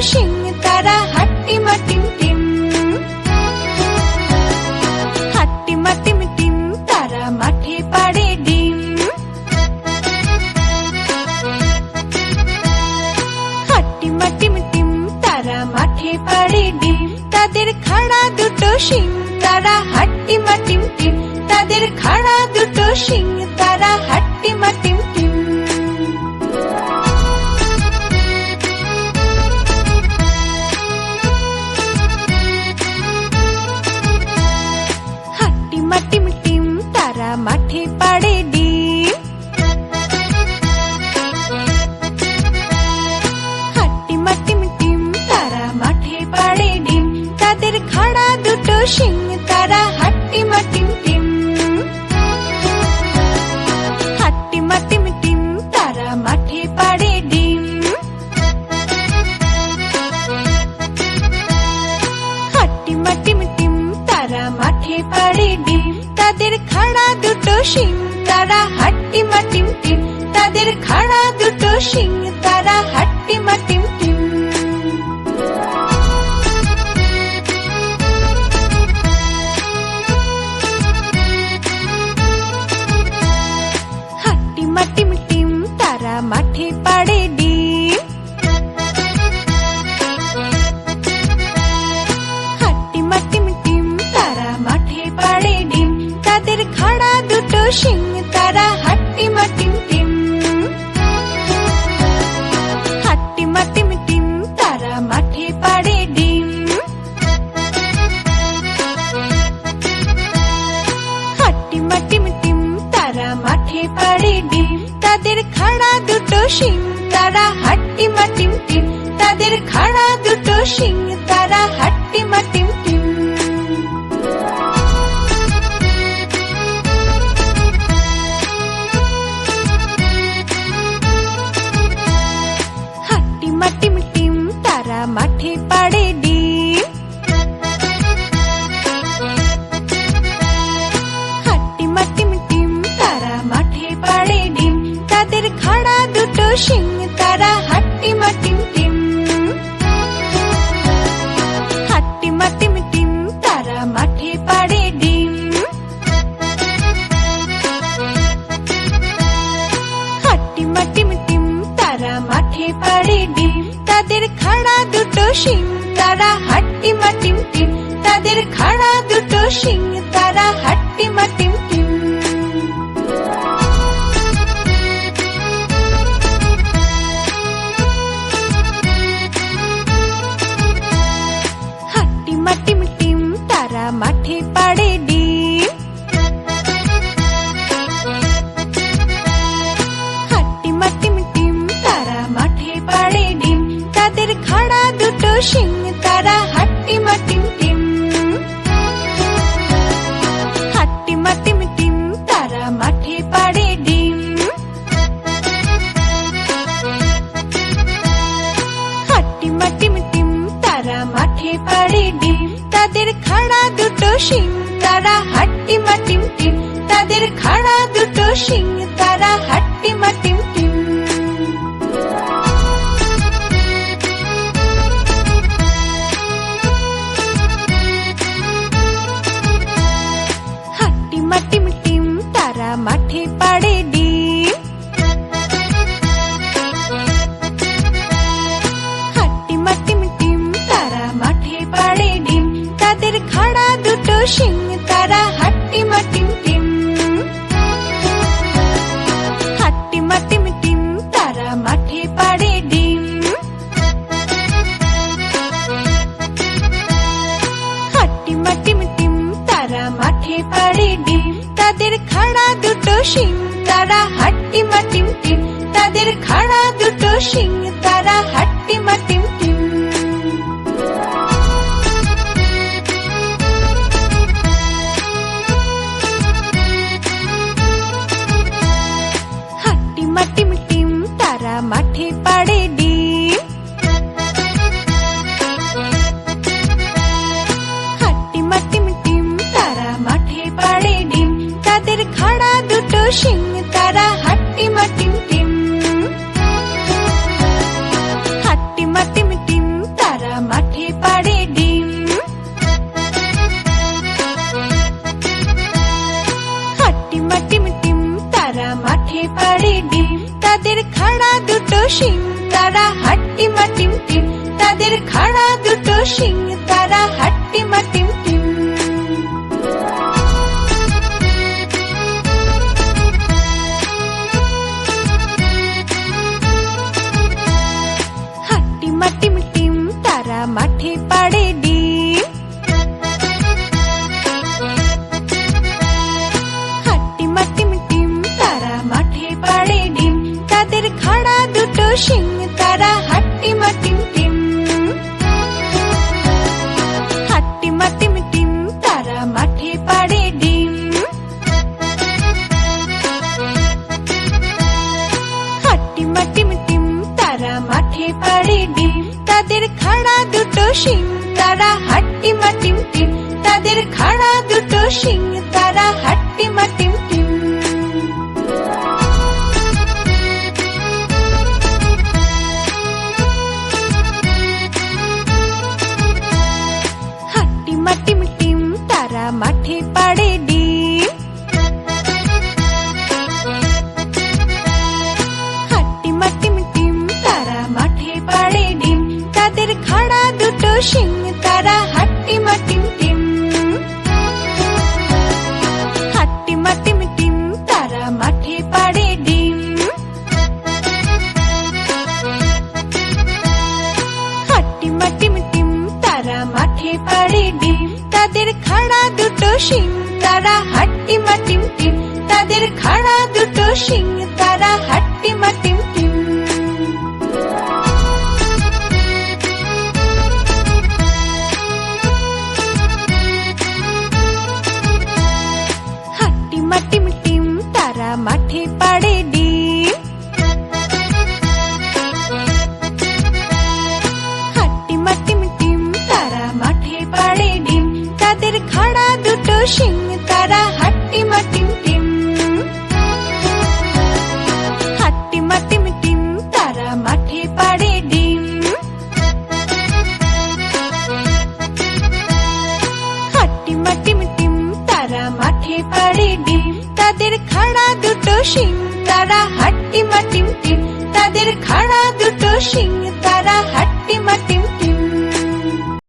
শিং তারা হাট্টিমা team team. হাট্টিমা team team তারা মাঠে পাড়ে ডিম। হাট্টিমা টিম টিম তারা মাঠে পাড়ে ডিম। তাদের খাড়া দুটো শিং তারা হাট্টিমা টিম টিম। তাদের খাড়া দুটো শিং তারা হাট্টিমা টিম টিম। হাট্টিমা টিম টিম তারা মাঠে পাড়ে ডিম। হাট্টিমা টিম টিম তারা মাঠে পাড়ে ডিম। তাদের খাড়া দুটো শিং তারা হাট্টিমা টিম টিম। হাট্টিমা টিম টিম তারা মাঠে পাড়ে ডিম। হাট্টিমা টিম টিম তারা মাঠে পাড়ে ডিম। তাদের খাড়া দুটো শিং তারা হাট্টিমা টিম টিম। তাদের খাড়া দুটো শিং তারা হাট্টিমা টিম টিম। হাট্টিমা টিম টিম তারা মাঠে পাড়ে ডিম। হাট্টিমা টিম টিম তারা মাঠে পাড়ে ডিম। তাদের খাড়া দুটো শিং তারা হাট্টিমা টিম টিম। হাট্টিমা টিম টিম তারা মাঠে পাড়ে ডিম। হাট্টিমা টিম টিম তারা মাঠে পাড়ে ডিম। তাদের খাড়া দুটো শিং তারা হাট্টিমা টিম টিম। তাদের খাড়া দুটো শিং তারা হাট্টিমা টিম টিম। হাট্টিমা টিম টিম তারা মাঠে পাড়ে ডিম। হাট্টিমা টিম টিম তারা মাঠে পাড়ে ডিম। তাদের খাড়া দুটো শিং তারা হাট্টিমা টিম টিম। হাট্টিমা টিম টিম তারা মাঠে পাড়ে ডিম। হাট্টিমা টিম টিম তারা মাঠে পাড়ে ডিম। তাদের খাড়া দুটো শিং তারা হাট্টিমা টিম টিম। তাদের খাড়া দুটো শিং তারা হাট্টিমা টিম টিম। হাট্টিমা টিম টিম তারা মাঠে পাড়ে ডিম। হাট্টিমা টিম টিম তারা মাঠে পাড়ে ডিম। তাদের খাড়া দুটো শিং তারা হাট্টিমা টিম টিম। হাট্টিমা টিম টিম তারা মাঠে পাড়ে ডিম। হাট্টিমা টিম টিম তারা মাঠে পাড়ে ডিম। তাদের খাড়া দুটো শিং তারা হাট্টিমা টিম টিম। তাদের খাড়া দুটো শিং তারা হাট্টিমা টিম টিম। হাট্টিমা টিম টিম তারা মাঠে পাড়ে ডিম। হাট্টিমা টিম টিম তারা মাঠে পাড়ে ডিম। তাদের খাড়া দুটো শিং তারা হাট্টিমা টিম টিম। হাট্টিমা টিম টিম তারা মাঠে পাড়ে ডিম। হাট্টিমা টিম টিম তারা মাঠে পাড়ে ডিম। তাদের খাড়া দুটো শিং তারা হাট্টিমা টিম টিম। তাদের খাড়া দুটো শিং তারা হাট্টিমা টিম টিম। হাট্টিমা টিম টিম তারা মাঠে পাড়ে ডিম। হাট্টিমা টিম টিম তারা মাঠে পাড়ে ডিম। তাদের খাড়া দুটো শিং তারা হাট্টিমা টিম টিম। হাট্টিমা টিম টিম তাদের খাড়া দুটো শিং, তারা হাট্টিমা টিম টিম। তাদের খাড়া দুটো শিং, তারা হাট্টিমা টিম টিম। হাট্টিমা টিম টিম, তারা মাঠে পাড়ে ডিম। হাট্টিমা টিম টিম, তারা মাঠে পাড়ে ডিম। তাদের খাড়া দুটো শিং, তারা হাট্টিমা টিম টিম। হাট্টিমা টিম টিম, তারা মাঠে পাড়ে ডিম। হাট্টিমা টিম টিম, তারা মাঠে পাড়ে ডিম। তাদের খাড়া দুটো শিং, তারা হাট্টিমা টিম টিম। তাদের খাড়া দুটো শিং, তারা হাট্টিমা টিম টিম। হাট্টিমা টিম টিম, তারা মাঠে পাড়ে ডিম। হাট্টিমা টিম টিম, তারা মাঠে পাড়ে ডিম। তাদের খাড়া দুটো শিং, তারা হাট্টিমা টিম টিম। হাট্টিমা টিম টিম, তারা মাঠে পাড়ে ডিম। হাট্টিমা টিম টিম, তারা মাঠে পাড়ে ডিম। তাদের খাড়া দুটো শিং, তারা হাট্টিমা টিম টিম। তাদের খাড়া দুটো শিং, তারা হাট্টিমা টিম টিম। হাট্টিমা টিম টিম, তারা মাঠে পাড়ে ডিম। হাট্টিমা টিম টিম, তারা মাঠে পাড়ে ডিম। তাদের খাড়া দুটো শিং, তারা হাট্টিমা টিম টিম। হাট্টিমা টিম টিম, তারা মাঠে পাড়ে ডিম। হাট্টিমা টিম টিম, তারা মাঠে পাড়ে ডিম। তাদের খাড়া দুটো শিং, তারা হাট্টিমা টিম টিম। তাদের খাড়া দুটো শিং,